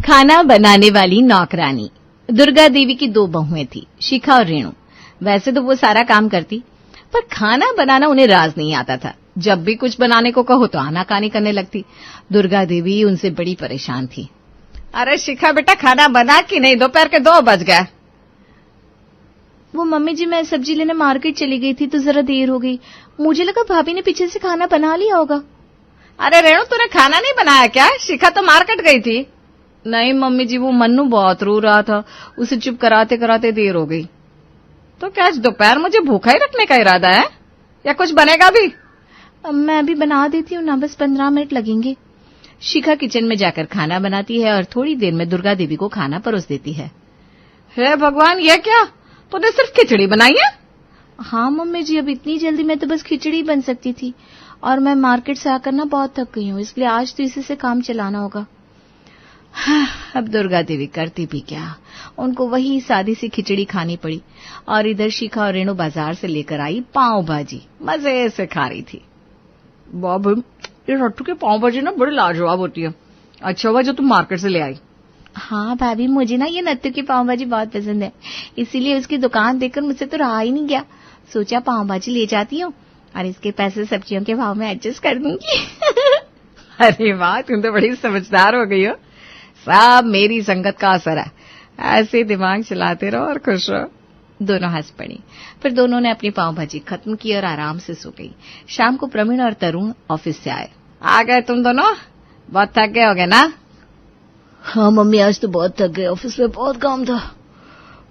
खाना बनाने वाली नौकरानी। दुर्गा देवी की दो बहुएं थी, शिखा और रेणु। वैसे तो वो सारा काम करती, पर खाना बनाना उन्हें राज नहीं आता था। जब भी कुछ बनाने को कहो तो आनाकानी करने लगती। दुर्गा देवी उनसे बड़ी परेशान थी। अरे शिखा बेटा, खाना बना कि नहीं? दोपहर के 2 बज गए। वो मम्मी जी, मैं सब्जी लेने मार्केट चली गई थी तो जरा देर हो गई। मुझे लगा भाभी ने पीछे से खाना बना लिया होगा। अरे रेणु, तूने खाना नहीं बनाया क्या? शिखा तो मार्केट गई थी। नहीं मम्मी जी, वो मन्नू बहुत रो रहा था, उसे चुप कराते कराते देर हो गई। तो क्या आज दोपहर मुझे भूखा ही रखने का इरादा है या कुछ बनेगा भी? मैं अभी बना देती हूँ ना, बस 15 मिनट लगेंगे। शिखा किचन में जाकर खाना बनाती है और थोड़ी देर में दुर्गा देवी को खाना परोस देती है। हे भगवान, ये क्या? तूने सिर्फ खिचड़ी बनाई है? हाँ मम्मी जी, अब इतनी जल्दी में तो बस खिचड़ी बन सकती थी, और मैं मार्केट से आकर ना बहुत थक गई हूँ, इसलिए आज तो इसी से काम चलाना होगा। अब दुर्गा देवी करती भी क्या, उनको वही सादी सी खिचड़ी खानी पड़ी। और इधर शिखा और रेणु बाजार से लेकर आई पाव भाजी, मजे से खा रही थी। बाबू, ये रट्टू के पाव भाजी ना बड़ी लाजवाब होती है। अच्छा हुआ जो तुम मार्केट से ले आई। हाँ भाभी, मुझे ना ये नत्थु की पाव भाजी बहुत पसंद है, इसीलिए उसकी दुकान देखकर मुझसे तो रहा ही नहीं गया। सोचा पाव भाजी ले जाती हूँ और इसके पैसे सब्जियों के भाव में एडजस्ट कर दूंगी। अरे वाह, तुम तो बड़ी समझदार हो गई हो। सब मेरी संगत का असर है। ऐसे दिमाग चलाते रहो और खुश रहो। दोनों हंस पड़ी। फिर दोनों ने अपनी पाव भाजी खत्म की और आराम से सो गई। शाम को प्रवीण और तरुण ऑफिस से आए। आ गए तुम दोनों? बहुत थक गए होगे ना? हाँ मम्मी, आज तो बहुत थक गए, ऑफिस में बहुत काम था।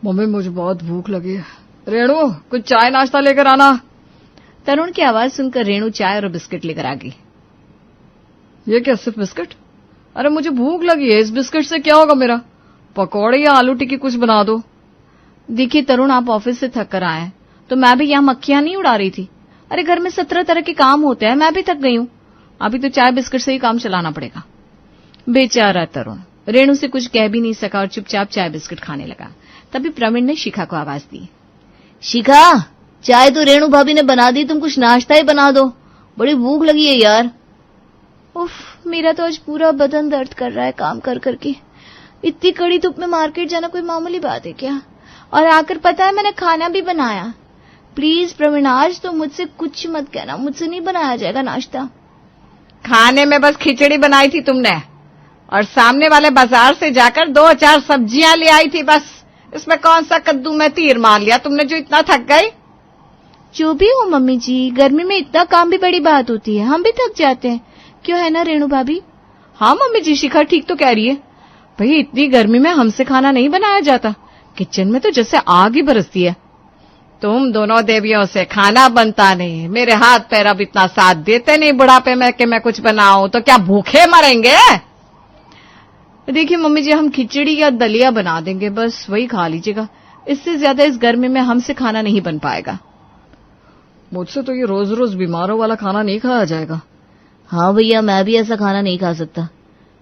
मम्मी, मुझे बहुत भूख लगी है। रेणु, कुछ चाय नाश्ता लेकर आना। तरुण की आवाज सुनकर रेणु चाय और बिस्किट लेकर आ गई। ये क्या, सिर्फ बिस्किट? अरे मुझे भूख लगी है, इस बिस्किट से क्या होगा मेरा? पकौड़े या आलू टिक्की कुछ बना दो। देखिए तरुण, आप ऑफिस से थक कर आए, तो मैं भी यहाँ मक्खियां नहीं उड़ा रही थी। अरे घर में 17 तरह के काम होते हैं, मैं भी थक गई हूँ। अभी तो चाय बिस्किट से ही काम चलाना पड़ेगा। बेचारा तरुण रेणु से कुछ कह भी नहीं सका और चुपचाप चाय बिस्किट खाने लगा। तभी प्रवीण ने शिखा को आवाज दी। शिखा, चाय तो रेणु भाभी ने बना दी, तुम कुछ नाश्ता ही बना दो, बड़ी भूख लगी है यार। उफ, मेरा तो आज पूरा बदन दर्द कर रहा है काम कर करके। इतनी कड़ी धूप में मार्केट जाना कोई मामूली बात है क्या? और आकर पता है मैंने खाना भी बनाया। प्लीज प्रवीण, आज तो मुझसे कुछ मत कहना, मुझसे नहीं बनाया जाएगा नाश्ता। खाने में बस खिचड़ी बनाई थी तुमने, और सामने वाले बाजार से जाकर 2-4 सब्जियां ले आई थी बस। इसमें कौन सा कद्दू में तीर मार लिया तुमने जो इतना थक गई? जो भी हो मम्मी जी, गर्मी में इतना काम भी बड़ी बात होती है, हम भी थक जाते हैं, क्यों है ना रेणु भाभी? हाँ मम्मी जी, शिखा ठीक तो कह रही है। भाई इतनी गर्मी में हमसे खाना नहीं बनाया जाता, किचन में तो जैसे आग ही बरसती है। तुम दोनों देवियों से खाना बनता नहीं, मेरे हाथ पैर अब इतना साथ देते नहीं बुढ़ापे में कि मैं कुछ बनाऊं, तो क्या भूखे मरेंगे? देखिए मम्मी जी, हम खिचड़ी या दलिया बना देंगे, बस वही खा लीजिएगा। इससे ज्यादा इस गर्मी में हमसे खाना नहीं बन पाएगा। मुझसे तो ये रोज रोज बीमारों वाला खाना नहीं खाया जाएगा। हाँ भैया, मैं भी ऐसा खाना नहीं खा सकता,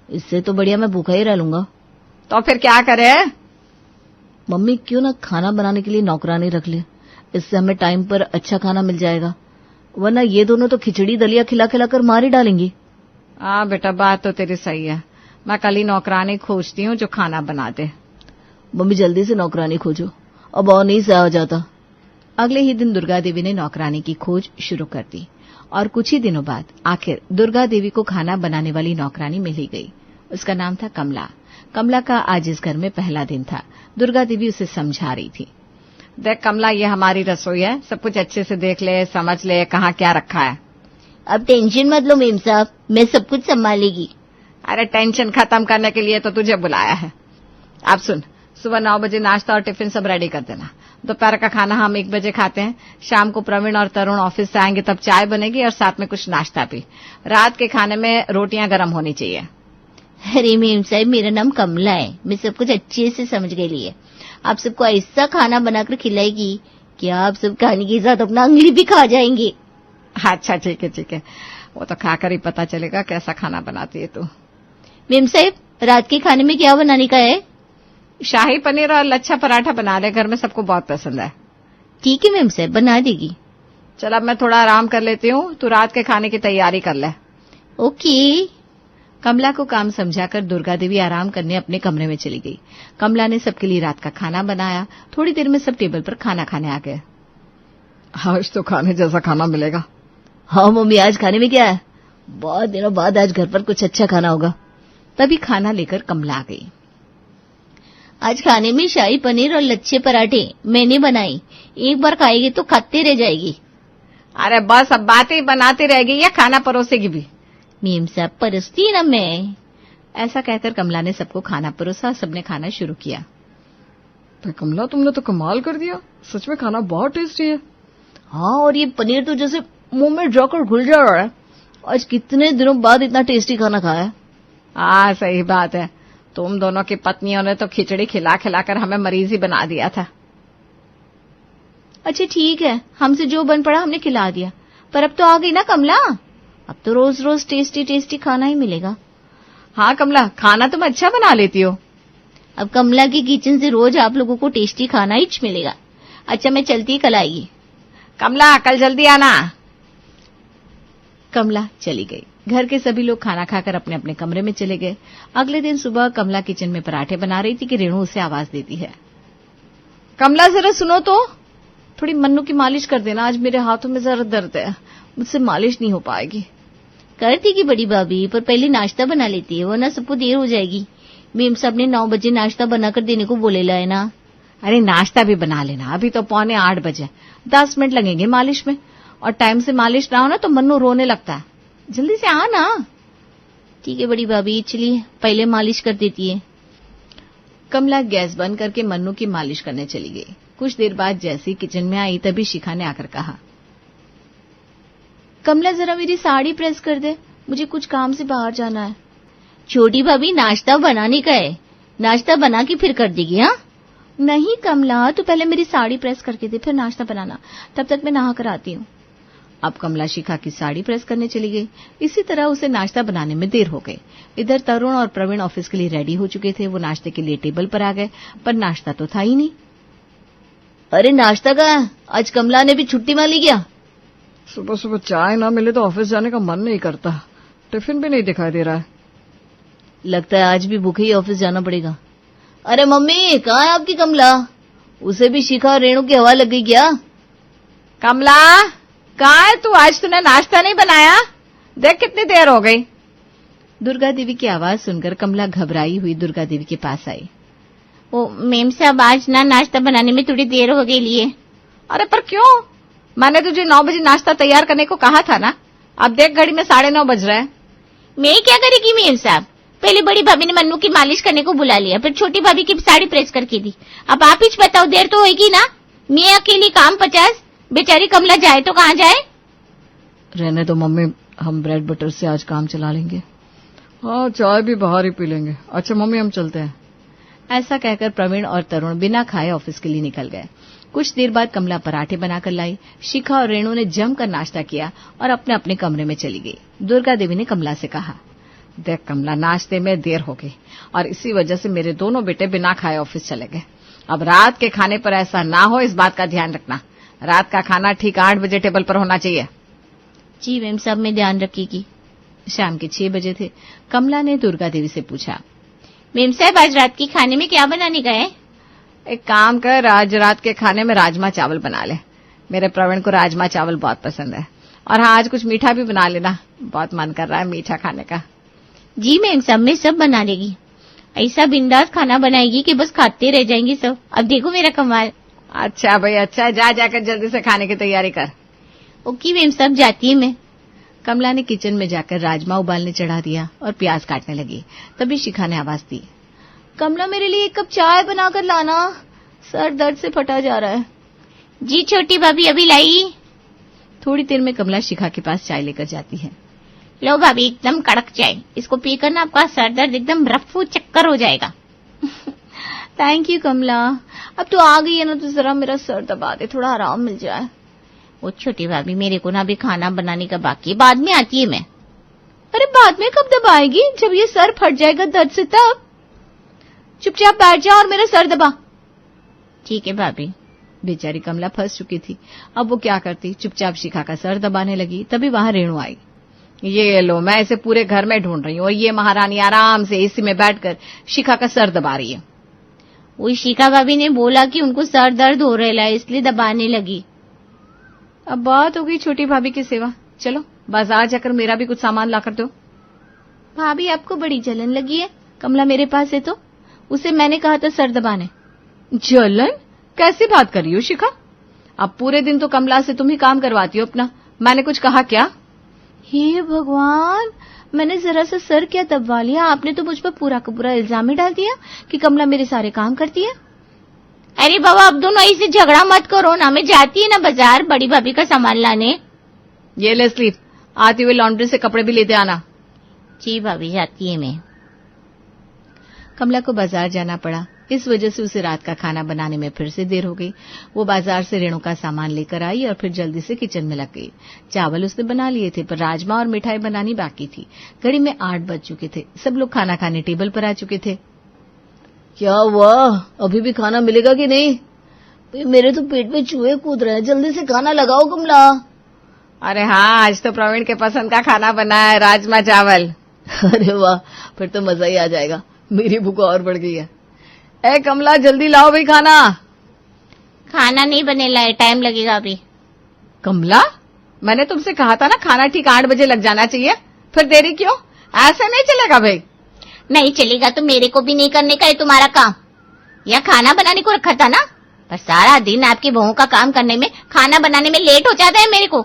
इससे तो बढ़िया मैं भूखा ही रह लूंगा। तो फिर क्या करें? मम्मी, क्यों ना खाना बनाने के लिए नौकरानी रख ले, इससे हमें टाइम पर अच्छा खाना मिल जाएगा, वरना ये दोनों तो खिचड़ी दलिया खिला खिला कर मार ही डालेंगी। हाँ बेटा, बात तो तेरी सही है। मैं कल ही नौकरानी खोजती हूँ जो खाना बना दे। मम्मी जल्दी से नौकरानी खोजो, अब और नहीं सहा जाता। अगले ही दिन दुर्गा देवी ने नौकरानी की खोज शुरू कर दी और कुछ ही दिनों बाद आखिर दुर्गा देवी को खाना बनाने वाली नौकरानी मिल ही गई। उसका नाम था कमला। कमला का आज इस घर में पहला दिन था। दुर्गा देवी उसे समझा रही थी। देख कमला, ये हमारी रसोई है, सब कुछ अच्छे से देख ले, समझ ले कहाँ क्या रखा है। अब टेंशन मत लो मेम साहब, मैं सब कुछ संभालेगी। अरे टेंशन खत्म करने के लिए तो तुझे बुलाया है। अब सुन, सुबह 9 बजे नाश्ता और टिफिन सब रेडी कर देना। दोपहर का खाना हम 1 बजे खाते हैं। शाम को प्रवीण और तरुण ऑफिस से आएंगे, तब चाय बनेगी और साथ में कुछ नाश्ता भी। रात के खाने में रोटियां गर्म होनी चाहिए। अरे मेम साहब, मेरा नाम कमला है, मैं सब कुछ अच्छे से समझ गई है। आप सबको ऐसा खाना बनाकर खिलाएगी कि आप सब खाने के साथ अपना अंगली भी खा जाएंगे। अच्छा ठीक है ठीक है, वो तो खाकर ही पता चलेगा कैसा खाना बनाती है तू। मेम साहब, रात के खाने में क्या बनाने का है? शाही पनीर और लच्छा पराठा बना ले, घर में सबको बहुत पसंद है। ठीक है मेम साहब, बना देगी। चल अब मैं थोड़ा आराम कर लेती हूँ, तू रात के खाने की तैयारी कर ले। ओके। कमला को काम समझाकर दुर्गा देवी आराम करने अपने कमरे में चली गई। कमला ने सबके लिए रात का खाना बनाया। थोड़ी देर में सब टेबल पर खाना खाने आ गए। आज तो खाने जैसा खाना मिलेगा। हाँ मम्मी, आज खाने में क्या है? बहुत दिनों बाद आज घर पर कुछ अच्छा खाना होगा। तभी खाना लेकर कमला आ गई। आज खाने में शाही पनीर और लच्छे पराठे मैंने बनाई। एक बार खाएगी तो खाते रह जाएगी। अरे बस, अब बातें बनाती रहेगी या खाना परोसेगी भी? मेम साहब परसती ना मैं। ऐसा कहकर कमला ने सबको खाना परोसा। सबने खाना शुरू किया। तो कमला, तुमने तो कमाल कर दिया। सच में खाना बहुत टेस्टी है। हाँ, और ये पनीर तो जैसे मुंह में जाकर घुल जा रहा है। आज कितने दिनों बाद इतना टेस्टी खाना खाया। हाँ, सही बात है। तुम दोनों की पत्नियों ने तो खिचड़ी खिला खिलाकर हमें मरीज ही बना दिया था। अच्छा ठीक है, हमसे जो बन पड़ा हमने खिला दिया, पर अब तो आ गई ना कमला। अब तो रोज रोज टेस्टी टेस्टी खाना ही मिलेगा। हाँ कमला, खाना तुम अच्छा बना लेती हो। अब कमला की किचन से रोज आप लोगों को टेस्टी खाना ही मिलेगा। अच्छा मैं चलती, कल आइए। कमला, कल जल्दी आना। कमला चली गई। घर के सभी लोग खाना खाकर अपने अपने कमरे में चले गए। अगले दिन सुबह कमला किचन में पराठे बना रही थी कि रेणु उसे आवाज देती है। कमला, जरा सुनो तो। थोड़ी मन्नू की मालिश कर देना, आज मेरे हाथों में जरा दर्द है, मुझसे मालिश नहीं हो पाएगी। करती की बड़ी भाभी, पर पहले नाश्ता बना लेती है, वरना सबको देर हो जाएगी। मेम साहब ने 9 बजे नाश्ता बनाकर देने को बोले है ना। अरे नाश्ता भी बना लेना, अभी तो 7:45 बजे, 10 मिनट लगेंगे मालिश में। और टाइम से मालिश ना हो ना तो मन्नू रोने लगता है। जल्दी से आ ना। ठीक है बड़ी भाभी, चलिए पहले मालिश कर देती है। कमला गैस बंद करके मन्नू की मालिश करने चली गई। कुछ देर बाद जैसे किचन में आई तभी शिखा ने आकर कहा, कमला जरा मेरी साड़ी प्रेस कर दे, मुझे कुछ काम से बाहर जाना है। छोटी भाभी, नाश्ता बनाने का है, नाश्ता बना के फिर कर देगी। हाँ नहीं कमला, तू पहले मेरी साड़ी प्रेस करके दे, फिर नाश्ता बनाना, तब तक मैं नहा कर आती हूँ। अब कमला शिखा की साड़ी प्रेस करने चली गई। इसी तरह उसे नाश्ता बनाने में देर हो गई। इधर तरुण और प्रवीण ऑफिस के लिए रेडी हो चुके थे। वो नाश्ते के लिए टेबल पर आ गए, पर नाश्ता तो था ही नहीं। अरे नाश्ता का, आज कमला ने भी छुट्टी मार ली क्या? सुबह सुबह चाय ना मिले तो ऑफिस जाने का मन नहीं करता। टिफिन भी नहीं दिखाई दे रहा है। लगता है आज भी भूखे ही ऑफिस जाना पड़ेगा। अरे मम्मी, कहाँ है आपकी कमला? उसे भी शिखा और रेणु की हवा लग गई क्या? कमला, कहाँ है तू? आज तूने नाश्ता नहीं बनाया? देख कितनी देर हो गई। दुर्गा देवी की आवाज सुनकर कमला घबराई हुई दुर्गा देवी के पास आई। ओ मेम साहब, आज ना नाश्ता बनाने में थोड़ी देर हो गई लिए। अरे पर क्यों? मैंने तुझे 9 बजे नाश्ता तैयार करने को कहा था ना। अब देख घड़ी में 9:30 बज रहे हैं। मैं क्या करेगी मेम साहब? पहले बड़ी भाभी ने मन्नू की मालिश करने को बुला लिया, फिर छोटी भाभी की साड़ी प्रेस करके दी। अब आप ही बताओ, देर तो होगी ना। मैं अकेली काम 50, बेचारी कमला जाए तो कहाँ जाए? रहने दो मम्मी, हम ब्रेड बटर से आज काम चला लेंगे। हाँ, चाय भी बाहर ही पी लेंगे। अच्छा मम्मी, हम चलते हैं। ऐसा कहकर प्रवीण और तरुण बिना खाए ऑफिस के लिए निकल गए। कुछ देर बाद कमला पराठे बनाकर लाई। शिखा और रेणु ने जमकर नाश्ता किया और अपने अपने कमरे में चली गई। दुर्गा देवी ने कमला से कहा, देख कमला, नाश्ते में देर हो गई और इसी वजह से मेरे दोनों बेटे बिना खाए ऑफिस चले गए। अब रात के खाने पर ऐसा ना हो, इस बात का ध्यान रखना। रात का खाना ठीक 8 बजे टेबल पर होना चाहिए। जी मैम साहब, में ध्यान रखेगी। शाम के 6 बजे थे। कमला ने दुर्गा देवी से पूछा, मेम साहब आज रात के खाने में क्या बनाने का है? एक काम कर, आज रात के खाने में राजमा चावल बना ले। मेरे प्रवीण को राजमा चावल बहुत पसंद है। और हाँ, आज कुछ मीठा भी बना लेना, बहुत मन कर रहा है मीठा खाने का। जी मैम साहब, मैं सब बना लेगी। ऐसा बिंदास खाना बनाएगी कि बस खाते रह जाएंगे सब। अब देखो मेरा कमाल। अच्छा भाई, अच्छा, जा जाकर जल्दी से खाने की तैयारी कर। ओके मैम साहब, जाती है मैं। कमला ने किचन में जाकर राजमा उबालने चढ़ा दिया और प्याज काटने लगी। तभी शिखा ने आवाज दी, कमला मेरे लिए 1 कप चाय बनाकर लाना, सर दर्द से फटा जा रहा है। जी छोटी भाभी, अभी लाई। थोड़ी देर में कमला शिखा के पास चाय लेकर जाती है। लो भाभी, एकदम कड़क चाय, इसको पीकर ना आपका सर दर्द एकदम रफ्फू चक्कर हो जाएगा। थैंक यू कमला, अब तो आ गई है ना, तो जरा मेरा सर दबा दे, थोड़ा आराम मिल जाए। वो छोटी भाभी, मेरे को ना अभी खाना बनाने का बाकी, बाद में आती है मैं। अरे बाद में कब दबाएगी? जब ये सर फट जाएगा दर्द से तब। चुपचाप बैठ जा और मेरा सर दबा। ठीक है भाभी। बेचारी कमला फंस चुकी थी। अब वो क्या करती? चुपचाप शिखा का सर दबाने लगी। तभी वहां रेणु आई। ये लो, मैं इसे पूरे घर में ढूंढ रही हूँ और ये महारानी आराम से एसी में बैठकर शिखा का सर दबा रही है। वो शिखा भाभी ने बोला कि उनको सर दर्द हो रहा है, इसलिए दबाने लगी। अब बात हो गई छोटी भाभी की सेवा। चलो बाजार जाकर मेरा भी कुछ सामान ला कर दो। भाभी आपको बड़ी जलन लगी है, कमला मेरे पास है तो उसे मैंने कहा था सर दबाने। जलन? कैसी बात कर रही हो शिखा? अब पूरे दिन तो कमला से तुम ही काम करवाती हो अपना, मैंने कुछ कहा क्या? हे भगवान, मैंने जरा सा सर क्या दबवा लिया, आपने तो मुझ पर पूरा का पूरा इल्जाम ही डाल दिया कि कमला मेरे सारे काम करती है। अरे बाबा, अब दोनों ऐसे झगड़ा मत करो ना, मैं जाती है ना बाजार बड़ी भाभी का सामान लाने। ये ले स्लीप, आती हुई लॉन्ड्री से कपड़े भी लेते आना। जी भाभी, जाती है मैं। कमला को बाजार जाना पड़ा, इस वजह से उसे रात का खाना बनाने में फिर से देर हो गई। वो बाजार से रेणु का सामान लेकर आई और फिर जल्दी से किचन में लग गई। चावल उसने बना लिए थे, पर राजमा और मिठाई बनानी बाकी थी। घड़ी में 8 बज चुके थे, सब लोग खाना खाने टेबल पर आ चुके थे। क्या हुआ, अभी भी खाना मिलेगा कि नहीं? मेरे तो पेट में चूहे कूद रहे हैं, जल्दी से खाना लगाओ कमला। अरे हाँ, आज तो प्रवीण के पसंद का खाना बना है, राजमा चावल। अरे वाह, फिर तो मजा ही आ जाएगा, मेरी भूख और बढ़ गई है। ए कमला, जल्दी लाओ भाई खाना। खाना नहीं बनेला है, टाइम लगेगा अभी। कमला, मैंने तुमसे कहा था ना खाना ठीक 8 बजे लग जाना चाहिए, फिर देरी क्यों? ऐसे नहीं चलेगा भाई। नहीं चलेगा तो मेरे को भी नहीं करने का है तुम्हारा काम। या खाना बनाने को रखा था ना, पर सारा दिन आपकी बहू का काम करने में, खाना बनाने में लेट हो जाता है मेरे को।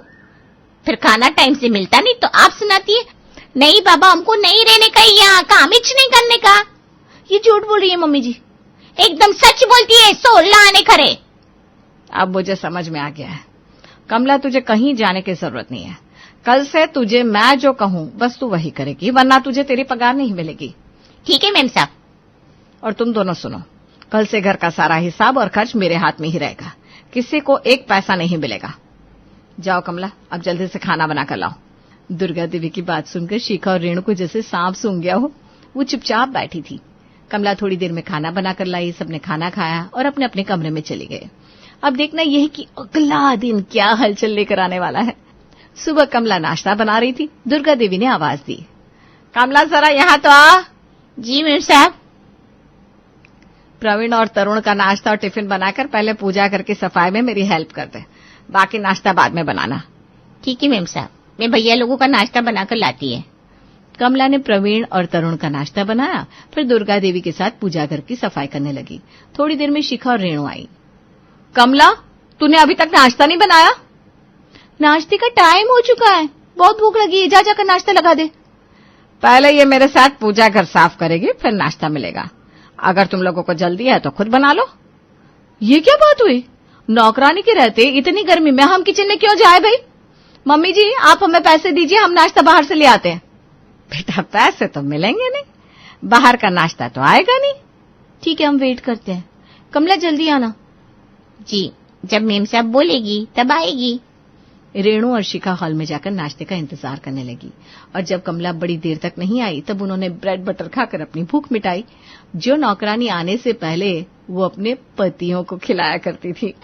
फिर खाना टाइम से मिलता नहीं तो आप सुनाती है। नहीं बाबा, हमको नहीं रहने का, यहाँ काम ही नहीं करने का। ये झूठ बोल रही है मम्मी जी, एकदम सच बोलती है, सोलह आने खरे। अब मुझे समझ में आ गया है। कमला, तुझे कहीं जाने की जरूरत नहीं है। कल से तुझे मैं जो कहूँ बस तू वही करेगी, वरना तुझे तेरी पगार नहीं मिलेगी। ठीक है मैम साहब। और तुम दोनों सुनो, कल से घर का सारा हिसाब और खर्च मेरे हाथ में ही रहेगा, किसी को 1 पैसा नहीं मिलेगा। जाओ कमला, अब जल्दी से खाना बनाकर लाओ। दुर्गा देवी की बात सुनकर शिखा और रेणु को जैसे सांप सूंघ गया हो, वो चुपचाप बैठी थी। कमला थोड़ी देर में खाना बनाकर लाई, सबने खाना खाया और अपने अपने कमरे में चली गए। अब देखना यह है कि अगला दिन क्या हलचल लेकर आने वाला है। सुबह कमला नाश्ता बना रही थी, दुर्गा देवी ने आवाज दी, कमला जरा यहाँ तो आ। जी मैम साहब। प्रवीण और तरुण का नाश्ता और टिफिन बनाकर पहले पूजा करके सफाई में मेरी हेल्प कर दे, बाकी नाश्ता बाद में बनाना। ठीक है मैम साहब, मैं भैया लोगों का नाश्ता बनाकर लाती है। कमला ने प्रवीण और तरुण का नाश्ता बनाया, फिर दुर्गा देवी के साथ पूजा घर की सफाई करने लगी। थोड़ी देर में शिखा और रेणु आई। कमला, तूने अभी तक नाश्ता नहीं बनाया? नाश्ते का टाइम हो चुका है, बहुत भूख लगी है, जा जाकर नाश्ता लगा दे। पहले ये मेरे साथ पूजा घर साफ करेगी, फिर नाश्ता मिलेगा। अगर तुम लोगों को जल्दी है तो खुद बना लो। ये क्या बात हुई? नौकरानी के रहते इतनी गर्मी में हम किचन में क्यों जाए भाई? मम्मी जी, आप हमें पैसे दीजिए, हम नाश्ता बाहर से ले आते हैं। बेटा, पैसे तो मिलेंगे नहीं, बाहर का नाश्ता तो आएगा नहीं। ठीक है, हम वेट करते हैं। कमला जल्दी आना। जी, जब मेम साहब बोलेगी तब आएगी। रेणु और शिखा हॉल में जाकर नाश्ते का इंतजार करने लगी, और जब कमला बड़ी देर तक नहीं आई तब उन्होंने ब्रेड बटर खाकर अपनी भूख मिटाई, जो नौकरानी आने से पहले वो अपने पतियों को खिलाया करती थी।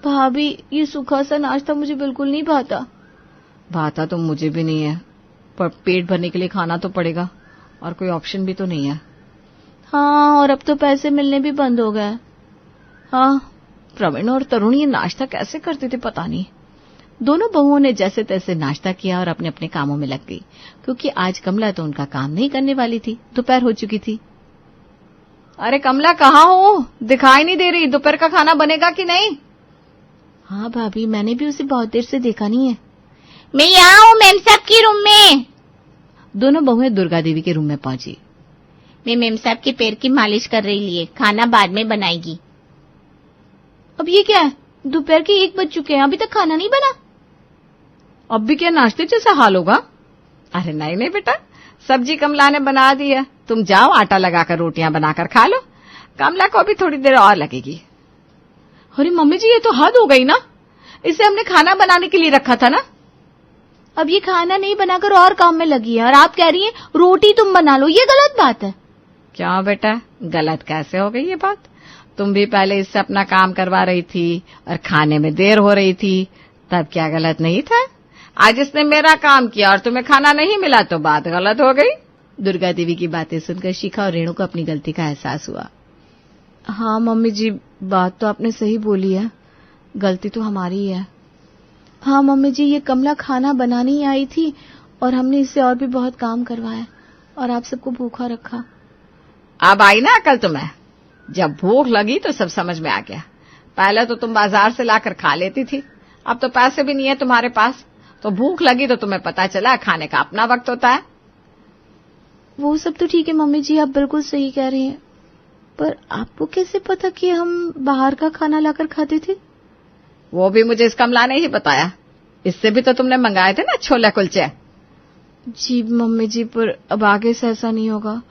भाभी, ये सूखा सा नाश्ता मुझे बिल्कुल नहीं भाता। भाता तो मुझे भी नहीं है, पर पेट भरने के लिए खाना तो पड़ेगा, और कोई ऑप्शन भी तो नहीं है। हाँ, और अब तो पैसे मिलने भी बंद हो गए। हाँ, प्रवीण और तरुण ये नाश्ता कैसे करते थे पता नहीं। दोनों बहुओं ने जैसे तैसे नाश्ता किया और अपने अपने कामों में लग गई, क्योंकि आज कमला तो उनका काम नहीं करने वाली थी, दोपहर हो चुकी थी। अरे कमला, कहाँ हो? दिखाई नहीं दे रही, दोपहर का खाना बनेगा कि नहीं? हाँ भाभी, मैंने भी उसे बहुत देर से देखा नहीं है। मैं यहाँ हूँ मेम साहब के रूम में। दोनों बहुएं दुर्गा देवी के रूम में पहुंची। मैं मेम साहब के पैर की मालिश कर रही है, खाना बाद में बनाएगी। अब ये क्या है? दोपहर के 1 बज चुके हैं, अभी तक खाना नहीं बना। अब भी क्या नाश्ते जैसा हाल होगा? अरे नहीं नहीं बेटा, सब्जी कमला ने बना दी है, तुम जाओ आटा लगाकर रोटियां बनाकर खा लो, कमला को अभी थोड़ी देर और लगेगी। अरे मम्मी जी, ये तो हद हो गई ना, इसे हमने खाना बनाने के लिए रखा था ना। अब ये खाना नहीं बनाकर और काम में लगी है, और आप कह रही हैं रोटी तुम बना लो, ये गलत बात है। क्या बेटा, गलत कैसे हो गई ये बात? तुम भी पहले इससे अपना काम करवा रही थी और खाने में देर हो रही थी, तब क्या गलत नहीं था? आज इसने मेरा काम किया और तुम्हें खाना नहीं मिला तो बात गलत हो गई। दुर्गा देवी की बातें सुनकर शिखा और रेणु को अपनी गलती का एहसास हुआ। हाँ मम्मी जी, बात तो आपने सही बोली है, गलती तो हमारी ही है। हाँ मम्मी जी, ये कमला खाना बनाने ही आई थी और हमने इससे और भी बहुत काम करवाया और आप सबको भूखा रखा। अब आई ना अकल तुम्हें, जब भूख लगी तो सब समझ में आ गया। पहले तो तुम बाजार से लाकर खा लेती थी, अब तो पैसे भी नहीं है तुम्हारे पास, तो भूख लगी तो तुम्हें पता चला खाने का अपना वक्त होता है। वो सब तो ठीक है मम्मी जी, आप बिल्कुल सही कह रही हैं, पर आपको कैसे पता कि हम बाहर का खाना लाकर खाते थे? वो भी मुझे इस कमला ने ही बताया, इससे भी तो तुमने मंगाए थे ना छोले कुलचे। जी मम्मी जी, पर अब आगे से ऐसा नहीं होगा,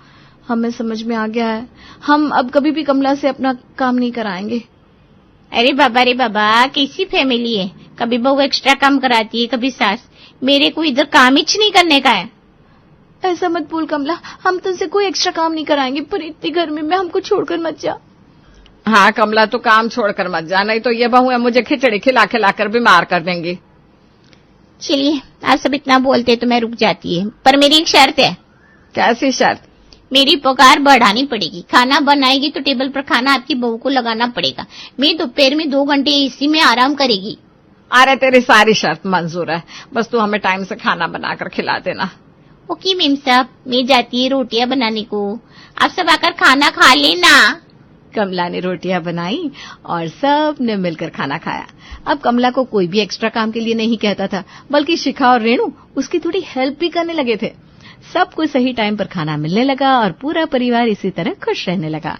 हमें समझ में आ गया है, हम अब कभी भी कमला से अपना काम नहीं कराएंगे। अरे बाबा, कैसी फैमिली है, कभी बहू एक्स्ट्रा काम कराती है, कभी सास। मेरे को इधर काम ही नहीं करने का है। ऐसा मत बोल कमला, हम तुमसे कोई एक्स्ट्रा काम नहीं कराएंगे, पर इतनी गर्मी में हमको छोड़कर मत जा। हाँ कमला, तू काम छोड़कर मत जा, नहीं तो ये बहू है मुझे खिचड़ी खिला खिलाकर बीमार कर देंगी। चलिए, आप सब इतना बोलते तो मैं रुक जाती है, पर मेरी एक शर्त है। कैसी शर्त? मेरी पगार बढ़ानी पड़ेगी। खाना बनाएगी तो टेबल पर खाना आपकी बहू को लगाना पड़ेगा। मैं दोपहर में 2 घंटे एसी में आराम करेगी। अरे तेरी सारी शर्त मंजूर है, बस तू हमें टाइम से खाना बनाकर खिला देना। ओके मेम साहब, मैं जाती है रोटियां बनाने को, आप सब आकर खाना खा लेना। कमला ने रोटियां बनाई और सब ने मिलकर खाना खाया। अब कमला को कोई भी एक्स्ट्रा काम के लिए नहीं कहता था, बल्कि शिखा और रेणु उसकी थोड़ी हेल्प भी करने लगे थे। सबको सही टाइम पर खाना मिलने लगा और पूरा परिवार इसी तरह खुश रहने लगा।